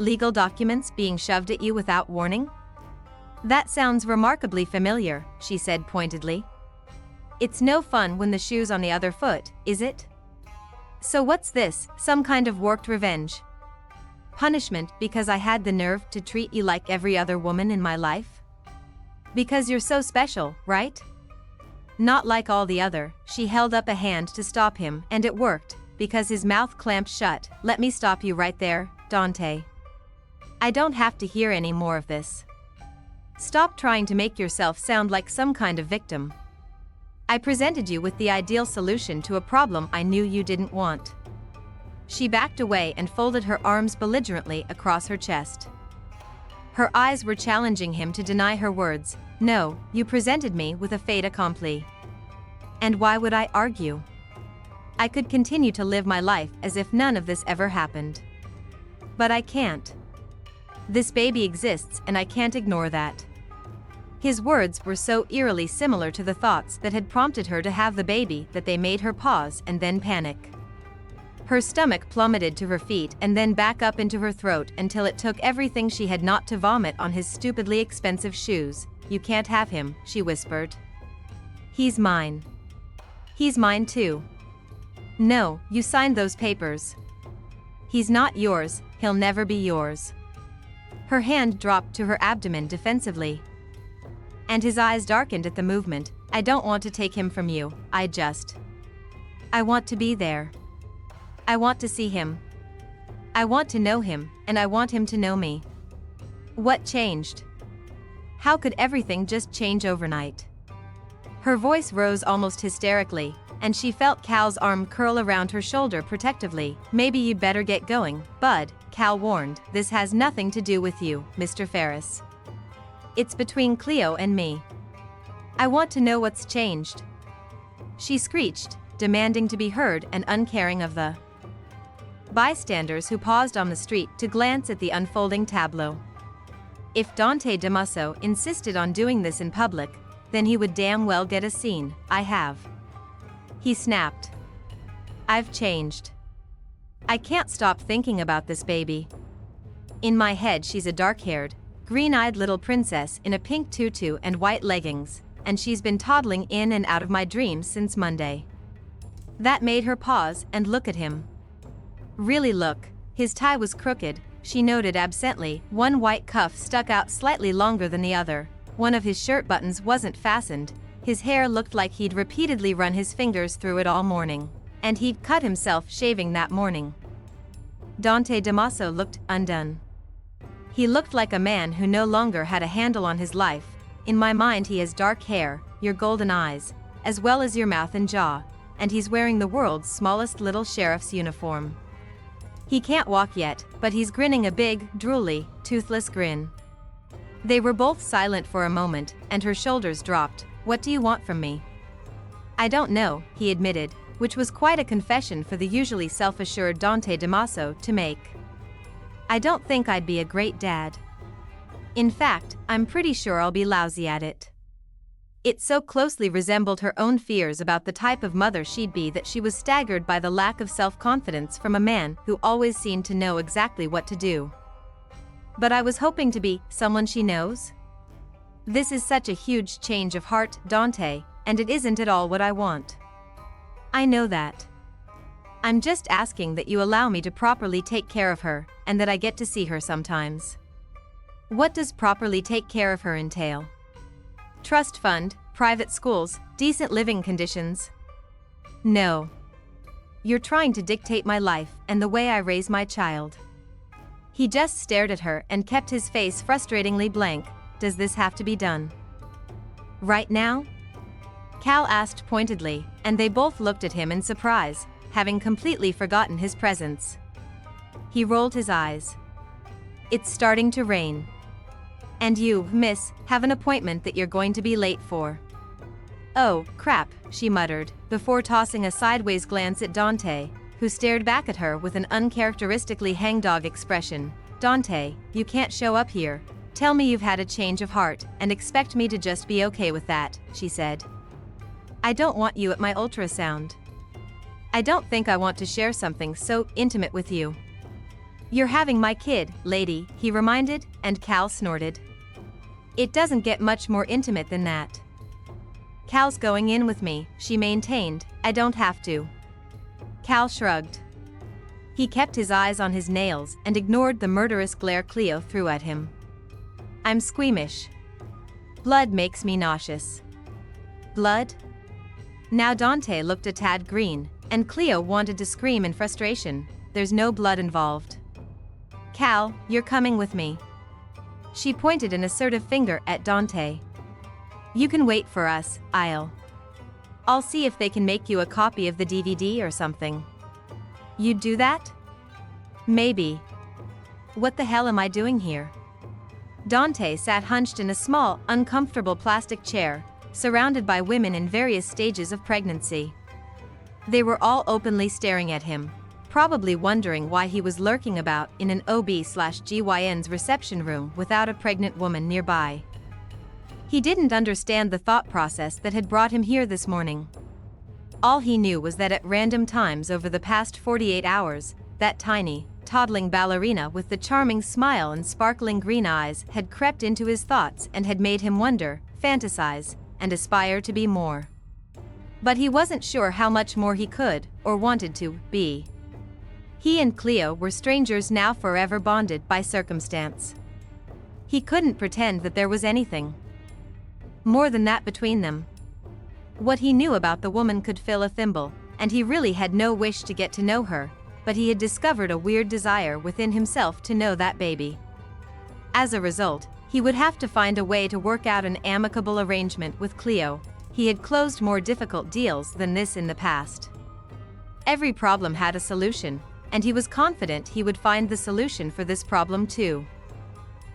legal documents being shoved at you without warning? That sounds remarkably familiar, she said pointedly. It's no fun when the shoe's on the other foot, is it? So what's this, some kind of worked revenge? Punishment because I had the nerve to treat you like every other woman in my life? Because you're so special, right? Not like all the other. She held up a hand to stop him, and it worked, because his mouth clamped shut. Let me stop you right there, Dante. I don't have to hear any more of this. Stop trying to make yourself sound like some kind of victim. I presented you with the ideal solution to a problem I knew you didn't want. She backed away and folded her arms belligerently across her chest. Her eyes were challenging him to deny her words. No, you presented me with a fait accompli. And why would I argue? I could continue to live my life as if none of this ever happened. But I can't. This baby exists and I can't ignore that. His words were so eerily similar to the thoughts that had prompted her to have the baby that they made her pause and then panic. Her stomach plummeted to her feet and then back up into her throat until it took everything she had not to vomit on his stupidly expensive shoes. You can't have him, she whispered. He's mine. He's mine too. No, you signed those papers. He's not yours, he'll never be yours. Her hand dropped to her abdomen defensively. And his eyes darkened at the movement. I don't want to take him from you, I want to be there. I want to see him. I want to know him, and I want him to know me. What changed? How could everything just change overnight? Her voice rose almost hysterically, and she felt Cal's arm curl around her shoulder protectively. Maybe you'd better get going, bud, Cal warned. This has nothing to do with you, Mr. Ferris. It's between Cleo and me. I want to know what's changed. She screeched, demanding to be heard and uncaring of the bystanders who paused on the street to glance at the unfolding tableau. If Dante Damaso insisted on doing this in public, then he would damn well get a scene. I have. He snapped. I've changed. I can't stop thinking about this baby. In my head she's a dark-haired, green-eyed little princess in a pink tutu and white leggings, and she's been toddling in and out of my dreams since Monday. That made her pause and look at him. Really look. His tie was crooked, she noted absently. One white cuff stuck out slightly longer than the other. One of his shirt buttons wasn't fastened. His hair looked like he'd repeatedly run his fingers through it all morning. And he'd cut himself shaving that morning. Dante Damaso looked undone. He looked like a man who no longer had a handle on his life. In my mind he has dark hair, your golden eyes, as well as your mouth and jaw, and he's wearing the world's smallest little sheriff's uniform. He can't walk yet, but he's grinning a big, drooly, toothless grin. They were both silent for a moment, and her shoulders dropped. What do you want from me? I don't know, he admitted, which was quite a confession for the usually self-assured Dante Damaso to make. I don't think I'd be a great dad. In fact, I'm pretty sure I'll be lousy at it. It so closely resembled her own fears about the type of mother she'd be that she was staggered by the lack of self-confidence from a man who always seemed to know exactly what to do. But I was hoping to be someone she knows? This is such a huge change of heart, Dante, and it isn't at all what I want. I know that. I'm just asking that you allow me to properly take care of her, and that I get to see her sometimes. What does properly take care of her entail? Trust fund, private schools, decent living conditions? No. You're trying to dictate my life and the way I raise my child. He just stared at her and kept his face frustratingly blank. Does this have to be done right now? Cal asked pointedly, and they both looked at him in surprise, having completely forgotten his presence. He rolled his eyes. It's starting to rain. And you, miss, have an appointment that you're going to be late for. Oh, crap, she muttered, before tossing a sideways glance at Dante, who stared back at her with an uncharacteristically hangdog expression. Dante, you can't show up here, tell me you've had a change of heart, and expect me to just be okay with that, she said. I don't want you at my ultrasound. I don't think I want to share something so intimate with you. You're having my kid, lady, he reminded, and Cal snorted. It doesn't get much more intimate than that. Cal's going in with me, she maintained, I don't have to. Cal shrugged. He kept his eyes on his nails and ignored the murderous glare Cleo threw at him. I'm squeamish. Blood makes me nauseous. Blood? Now Dante looked a tad green, and Cleo wanted to scream in frustration. There's no blood involved. Cal, you're coming with me. She pointed an assertive finger at Dante. You can wait for us, I'll see if they can make you a copy of the DVD or something. You'd do that? Maybe. What the hell am I doing here? Dante sat hunched in a small, uncomfortable plastic chair, surrounded by women in various stages of pregnancy. They were all openly staring at him, probably wondering why he was lurking about in an OB/GYN's reception room without a pregnant woman nearby. He didn't understand the thought process that had brought him here this morning. All he knew was that at random times over the past 48 hours, that tiny, toddling ballerina with the charming smile and sparkling green eyes had crept into his thoughts and had made him wonder, fantasize, and aspire to be more. But he wasn't sure how much more he could, or wanted to, be. He and Cleo were strangers now forever bonded by circumstance. He couldn't pretend that there was anything more than that between them. What he knew about the woman could fill a thimble, and he really had no wish to get to know her, but he had discovered a weird desire within himself to know that baby. As a result, he would have to find a way to work out an amicable arrangement with Cleo. He had closed more difficult deals than this in the past. Every problem had a solution, and he was confident he would find the solution for this problem too.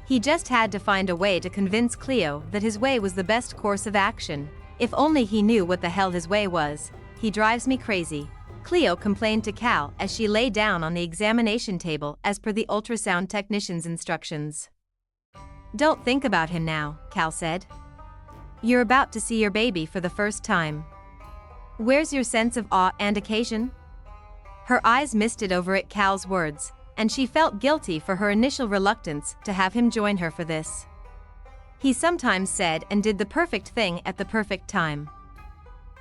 He just had to find a way to convince Cleo that his way was the best course of action. If only he knew what the hell his way was. He drives me crazy, Cleo complained to Cal as she lay down on the examination table as per the ultrasound technician's instructions. Don't think about him now, Cal said. You're about to see your baby for the first time. Where's your sense of awe and occasion? Her eyes misted over at Cal's words, and she felt guilty for her initial reluctance to have him join her for this. He sometimes said and did the perfect thing at the perfect time.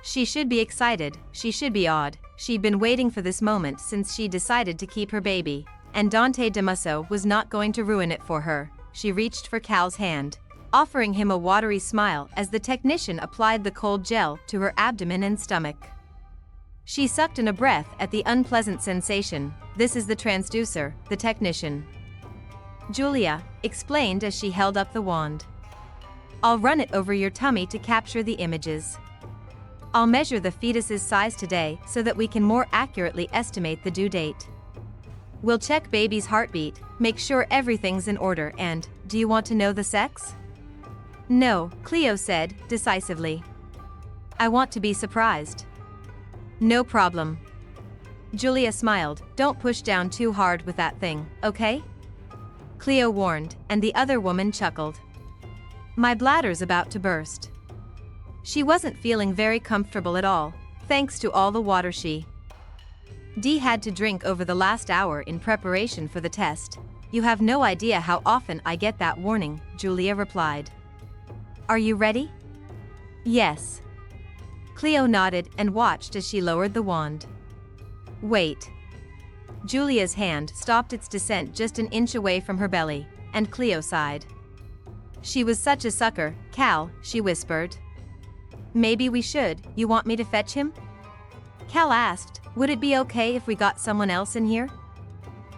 She should be excited, she should be awed. She'd been waiting for this moment since she decided to keep her baby, and Dante Damaso was not going to ruin it for her. She reached for Cal's hand, offering him a watery smile as the technician applied the cold gel to her abdomen and stomach. She sucked in a breath at the unpleasant sensation. This is the transducer, the technician Julia explained as she held up the wand. I'll run it over your tummy to capture the images. I'll measure the fetus's size today so that we can more accurately estimate the due date. We'll check baby's heartbeat, make sure everything's in order, and, do you want to know the sex? No, Cleo said, decisively. I want to be surprised. No problem. Julia smiled. Don't push down too hard with that thing, okay? Cleo warned, and the other woman chuckled. My bladder's about to burst. She wasn't feeling very comfortable at all, thanks to all the water she had to drink over the last hour in preparation for the test. You have no idea how often I get that warning, Julia replied. Are you ready? Yes. Cleo nodded and watched as she lowered the wand. Wait. Julia's hand stopped its descent just an inch away from her belly, and Cleo sighed. She was such a sucker, Cal, she whispered. Maybe we should. You want me to fetch him? Cal asked, would it be okay if we got someone else in here?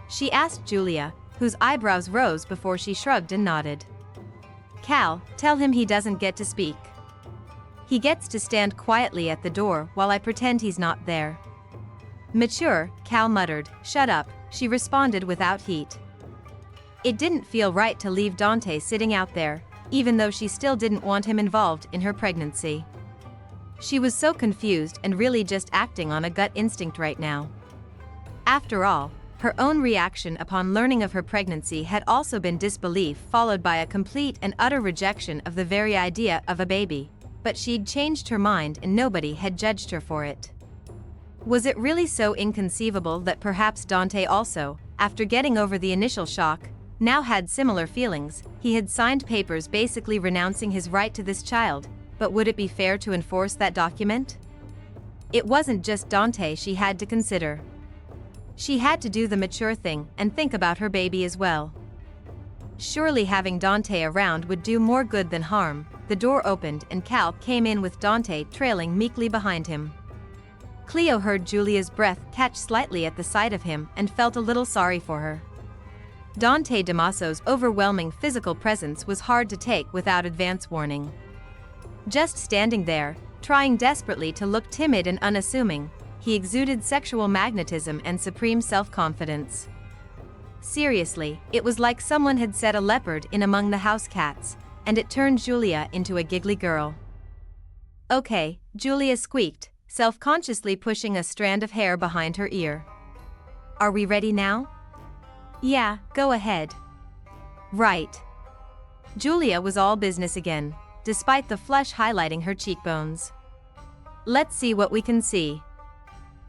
She asked Julia, whose eyebrows rose before she shrugged and nodded. Cal, tell him he doesn't get to speak. He gets to stand quietly at the door while I pretend he's not there. Mature, Cal muttered. Shut up, she responded without heat. It didn't feel right to leave Dante sitting out there, even though she still didn't want him involved in her pregnancy. She was so confused and really just acting on a gut instinct right now. After all, her own reaction upon learning of her pregnancy had also been disbelief followed by a complete and utter rejection of the very idea of a baby, but she'd changed her mind and nobody had judged her for it. Was it really so inconceivable that perhaps Dante also, after getting over the initial shock, now had similar feelings. He had signed papers basically renouncing his right to this child, but would it be fair to enforce that document? It wasn't just Dante she had to consider. She had to do the mature thing and think about her baby as well. Surely having Dante around would do more good than harm. The door opened and Cal came in with Dante trailing meekly behind him. Cleo heard Julia's breath catch slightly at the sight of him and felt a little sorry for her. Dante Damaso's overwhelming physical presence was hard to take without advance warning. Just standing there, trying desperately to look timid and unassuming, he exuded sexual magnetism and supreme self-confidence. Seriously, it was like someone had set a leopard in among the house cats, and it turned Julia into a giggly girl. "Okay," Julia squeaked, self-consciously pushing a strand of hair behind her ear. "Are we ready now?" "Yeah, go ahead." "Right." Julia was all business again, despite the flush highlighting her cheekbones. "Let's see what we can see."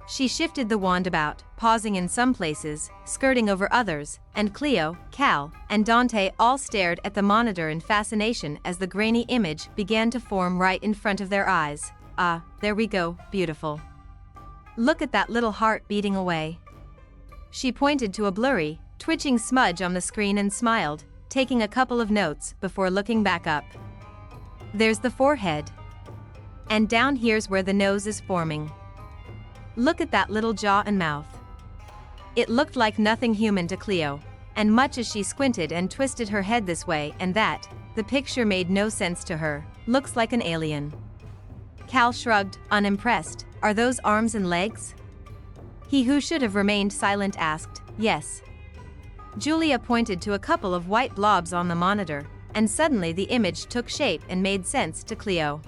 She shifted the wand about, pausing in some places, skirting over others, and Cleo, Cal, and Dante all stared at the monitor in fascination as the grainy image began to form right in front of their eyes. "Ah, there we go, beautiful. Look at that little heart beating away." She pointed to a blurry, twitching smudge on the screen and smiled, taking a couple of notes before looking back up. "There's the forehead. And down here's where the nose is forming. Look at that little jaw and mouth." It looked like nothing human to Cleo, and much as she squinted and twisted her head this way and that, the picture made no sense to her. "Looks like an alien." Cal shrugged, unimpressed. "Are those arms and legs?" He who should have remained silent asked. "Yes." Julia pointed to a couple of white blobs on the monitor, and suddenly the image took shape and made sense to Cleo.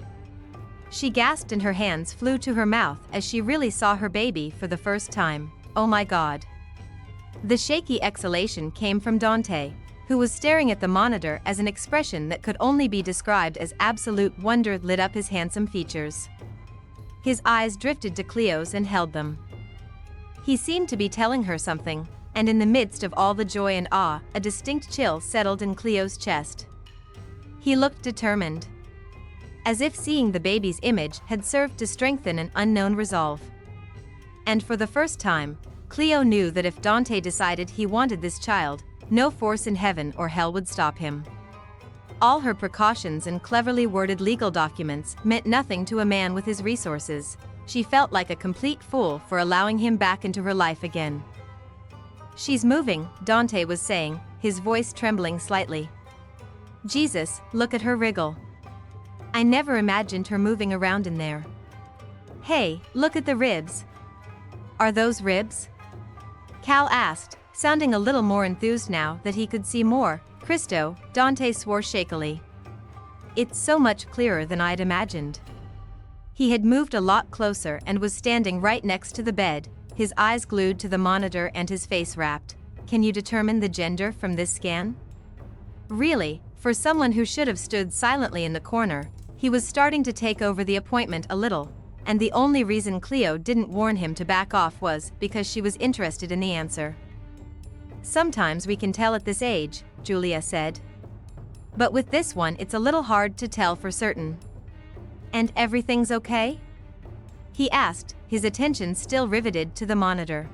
She gasped and her hands flew to her mouth as she really saw her baby for the first time. "Oh my God." The shaky exhalation came from Dante, who was staring at the monitor as an expression that could only be described as absolute wonder lit up his handsome features. His eyes drifted to Cleo's and held them. He seemed to be telling her something, and in the midst of all the joy and awe, a distinct chill settled in Cleo's chest. He looked determined, as if seeing the baby's image had served to strengthen an unknown resolve. And for the first time, Cleo knew that if Dante decided he wanted this child, no force in heaven or hell would stop him. All her precautions and cleverly worded legal documents meant nothing to a man with his resources. She felt like a complete fool for allowing him back into her life again. "She's moving," Dante was saying, his voice trembling slightly. "Jesus, look at her wriggle. I never imagined her moving around in there. Hey, look at the ribs." "Are those ribs?" Cal asked, sounding a little more enthused now that he could see more. "Cristo," Dante swore shakily. "It's so much clearer than I'd imagined." He had moved a lot closer and was standing right next to the bed, his eyes glued to the monitor and his face wrapped. "Can you determine the gender from this scan?" Really, for someone who should have stood silently in the corner, he was starting to take over the appointment a little, and the only reason Cleo didn't warn him to back off was because she was interested in the answer. "Sometimes we can tell at this age," Julia said. "But with this one it's a little hard to tell for certain." "And everything's okay?" he asked, his attention still riveted to the monitor.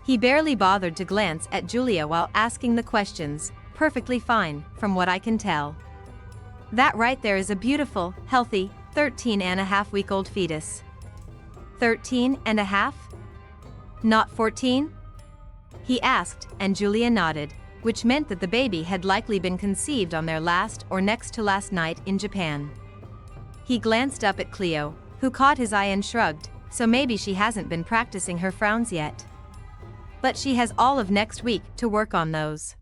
He barely bothered to glance at Julia while asking the questions. "Perfectly fine, from what I can tell. That right there is a beautiful, healthy, 13-and-a-half-week-old fetus." 13-and-a-half? Not 14? He asked, and Julia nodded, which meant that the baby had likely been conceived on their last or next to last night in Japan. He glanced up at Cleo, who caught his eye and shrugged, "So maybe she hasn't been practicing her frowns yet. But she has all of next week to work on those."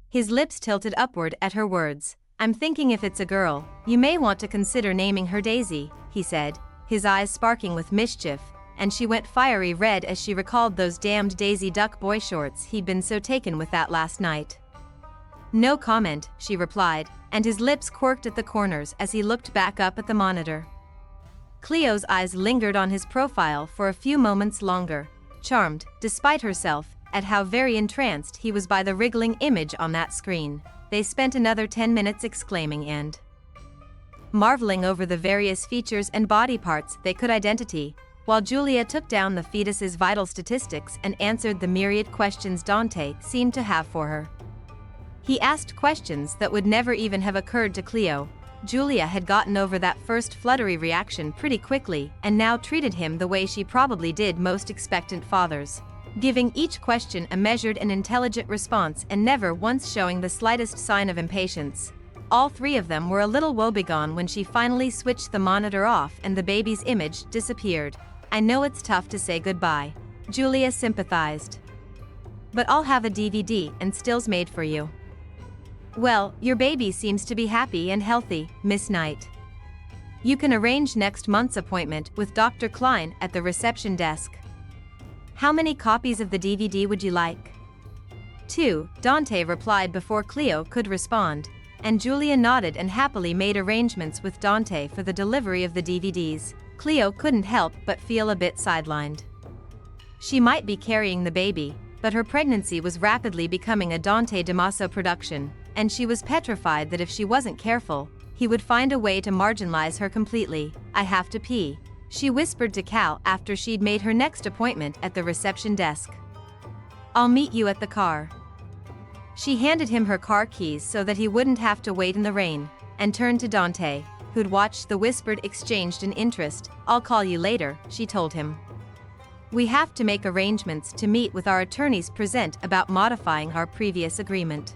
His lips tilted upward at her words. "I'm thinking if it's a girl, you may want to consider naming her Daisy," he said, his eyes sparking with mischief, and she went fiery red as she recalled those damned Daisy Duck boy shorts he'd been so taken with that last night. "No comment," she replied, and his lips quirked at the corners as he looked back up at the monitor. Cleo's eyes lingered on his profile for a few moments longer, charmed, despite herself, at how very entranced he was by the wriggling image on that screen. They spent another 10 minutes exclaiming and marveling over the various features and body parts they could identify, while Julia took down the fetus's vital statistics and answered the myriad questions Dante seemed to have for her. He asked questions that would never even have occurred to Cleo. Julia had gotten over that first fluttery reaction pretty quickly and now treated him the way she probably did most expectant fathers, giving each question a measured and intelligent response and never once showing the slightest sign of impatience. All three of them were a little woebegone when she finally switched the monitor off and the baby's image disappeared. "I know it's tough to say goodbye," Julia sympathized, "but I'll have a DVD and stills made for you." "Well, your baby seems to be happy and healthy, Miss Knight. You can arrange next month's appointment with Dr. Klein at the reception desk. How many copies of the DVD would you like?" "2," Dante replied before Cleo could respond, and Julia nodded and happily made arrangements with Dante for the delivery of the DVDs. Cleo couldn't help but feel a bit sidelined. She might be carrying the baby, but her pregnancy was rapidly becoming a Dante Damaso production, and she was petrified that if she wasn't careful, he would find a way to marginalize her completely. "I have to pee," she whispered to Cal after she'd made her next appointment at the reception desk. "I'll meet you at the car." She handed him her car keys so that he wouldn't have to wait in the rain, and turned to Dante, who'd watched the whispered exchange in interest. "I'll call you later," she told him. "We have to make arrangements to meet with our attorneys present about modifying our previous agreement."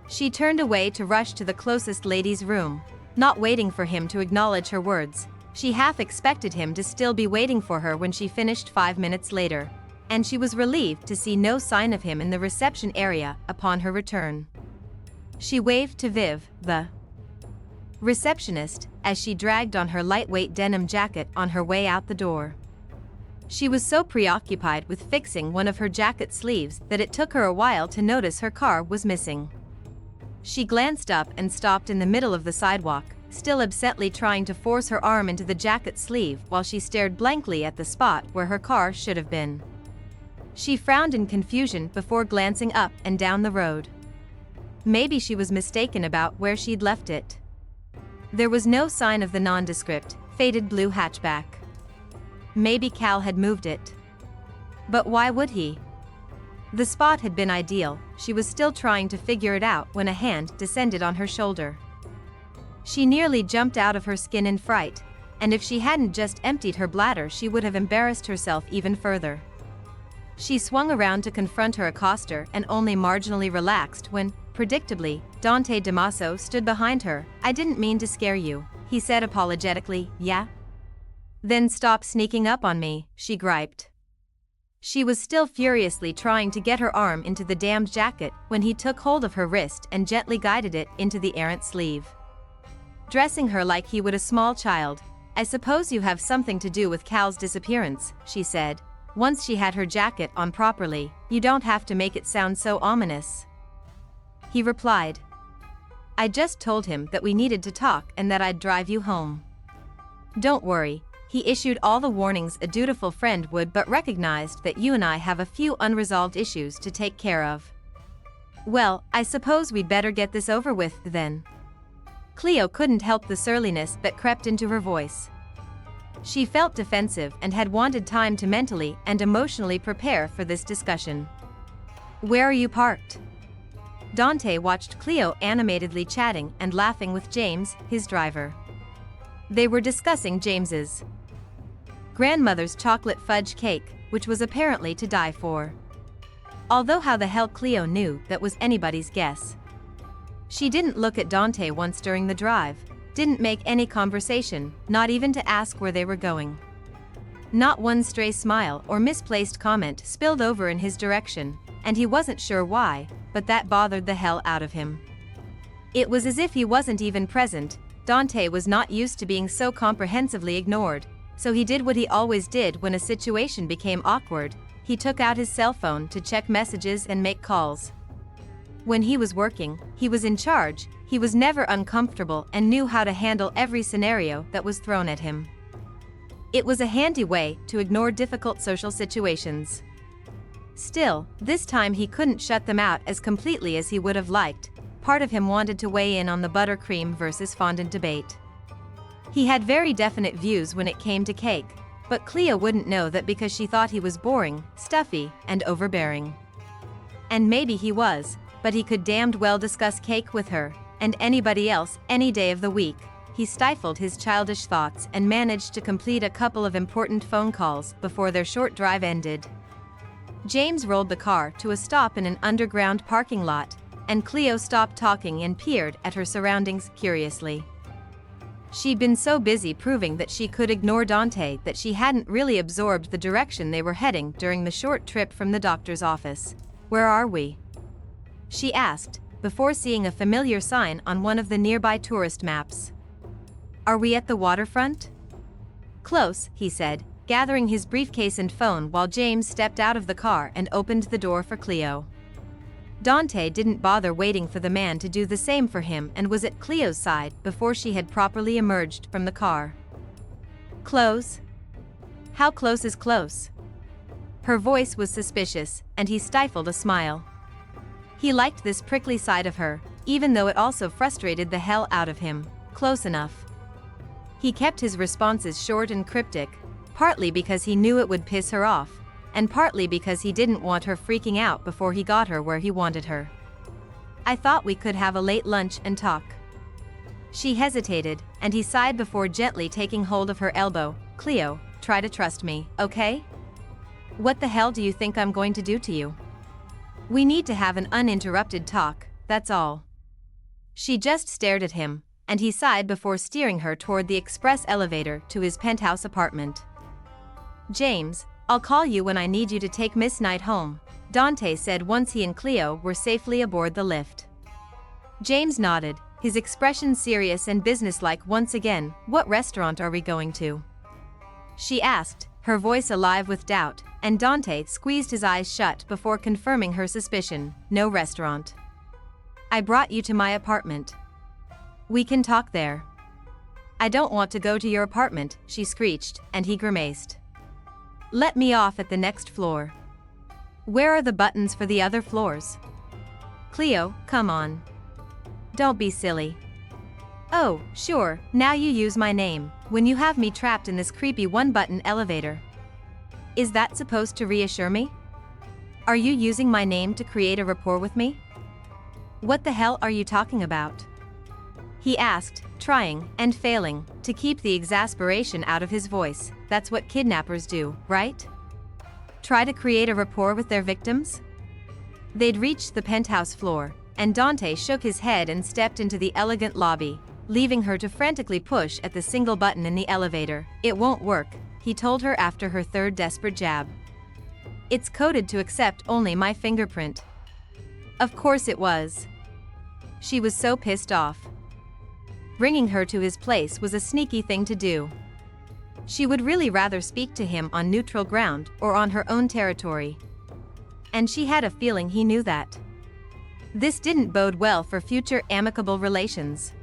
She turned away to rush to the closest lady's room, not waiting for him to acknowledge her words. She half expected him to still be waiting for her when she finished 5 minutes later, and she was relieved to see no sign of him in the reception area upon her return. She waved to Viv, the receptionist, as she dragged on her lightweight denim jacket on her way out the door. She was so preoccupied with fixing one of her jacket sleeves that it took her a while to notice her car was missing. She glanced up and stopped in the middle of the sidewalk, still absently trying to force her arm into the jacket sleeve while she stared blankly at the spot where her car should have been. She frowned in confusion before glancing up and down the road. Maybe she was mistaken about where she'd left it. There was no sign of the nondescript, faded blue hatchback. Maybe Cal had moved it. But why would he? The spot had been ideal. She was still trying to figure it out when a hand descended on her shoulder. She nearly jumped out of her skin in fright, and if she hadn't just emptied her bladder, she would have embarrassed herself even further. She swung around to confront her accoster and only marginally relaxed when, predictably, Dante Damaso stood behind her. "I didn't mean to scare you," he said apologetically. "Yeah? Then stop sneaking up on me," she griped. She was still furiously trying to get her arm into the damned jacket when he took hold of her wrist and gently guided it into the errant sleeve, dressing her like he would a small child. "I suppose you have something to do with Cal's disappearance," she said. Once she had her jacket on properly, "You don't have to make it sound so ominous," he replied. "I just told him that we needed to talk and that I'd drive you home." "Don't worry." He issued all the warnings a dutiful friend would, but recognized that you and I have a few unresolved issues to take care of. "Well, I suppose we'd better get this over with, then." Cleo couldn't help the surliness that crept into her voice. She felt defensive and had wanted time to mentally and emotionally prepare for this discussion. "Where are you parked?" Dante watched Cleo animatedly chatting and laughing with James, his driver. They were discussing James's grandmother's chocolate fudge cake, which was apparently to die for. Although how the hell Cleo knew that was anybody's guess. She didn't look at Dante once during the drive, didn't make any conversation, not even to ask where they were going. Not one stray smile or misplaced comment spilled over in his direction, and he wasn't sure why, but that bothered the hell out of him. It was as if he wasn't even present. Dante was not used to being so comprehensively ignored, so he did what he always did when a situation became awkward. He took out his cell phone to check messages and make calls. When he was working, he was in charge, he was never uncomfortable and knew how to handle every scenario that was thrown at him. It was a handy way to ignore difficult social situations. Still, this time he couldn't shut them out as completely as he would have liked. Part of him wanted to weigh in on the buttercream versus fondant debate. He had very definite views when it came to cake, but Cleo wouldn't know that because she thought he was boring, stuffy, and overbearing. And maybe he was, but he could damned well discuss cake with her, and anybody else, any day of the week. He stifled his childish thoughts and managed to complete a couple of important phone calls before their short drive ended. James rolled the car to a stop in an underground parking lot, and Cleo stopped talking and peered at her surroundings curiously. She'd been so busy proving that she could ignore Dante that she hadn't really absorbed the direction they were heading during the short trip from the doctor's office. "Where are we?" she asked, before seeing a familiar sign on one of the nearby tourist maps. "Are we at the waterfront?" "Close," he said, gathering his briefcase and phone while James stepped out of the car and opened the door for Cleo. Dante didn't bother waiting for the man to do the same for him and was at Cleo's side before she had properly emerged from the car. "Close? How close is close?" Her voice was suspicious, and he stifled a smile. He liked this prickly side of her, even though it also frustrated the hell out of him. Close enough. He kept his responses short and cryptic, partly because he knew it would piss her off, and partly because he didn't want her freaking out before he got her where he wanted her. "I thought we could have a late lunch and talk." She hesitated, and he sighed before gently taking hold of her elbow. "Cleo, try to trust me, okay? What the hell do you think I'm going to do to you? We need to have an uninterrupted talk, that's all." She just stared at him, and he sighed before steering her toward the express elevator to his penthouse apartment. "James, I'll call you when I need you to take Miss Knight home," Dante said once he and Cleo were safely aboard the lift. James nodded, his expression serious and businesslike once again. "What restaurant are we going to?" she asked, her voice alive with doubt, and Dante squeezed his eyes shut before confirming her suspicion. "No restaurant. I brought you to my apartment. We can talk there." "I don't want to go to your apartment," she screeched, and he grimaced. "Let me off at the next floor." "Where are the buttons for the other floors?" "Cleo, come on. Don't be silly." "Oh, sure, now you use my name, when you have me trapped in this creepy one-button elevator. Is that supposed to reassure me? Are you using my name to create a rapport with me? What the hell are you talking about?" he asked, trying, and failing, to keep the exasperation out of his voice. "That's what kidnappers do, right? Try to create a rapport with their victims?" They'd reached the penthouse floor, and Dante shook his head and stepped into the elegant lobby, leaving her to frantically push at the single button in the elevator. "It won't work," he told her after her third desperate jab. "It's coded to accept only my fingerprint." Of course it was. She was so pissed off. Bringing her to his place was a sneaky thing to do. She would really rather speak to him on neutral ground or on her own territory. And she had a feeling he knew that. This didn't bode well for future amicable relations.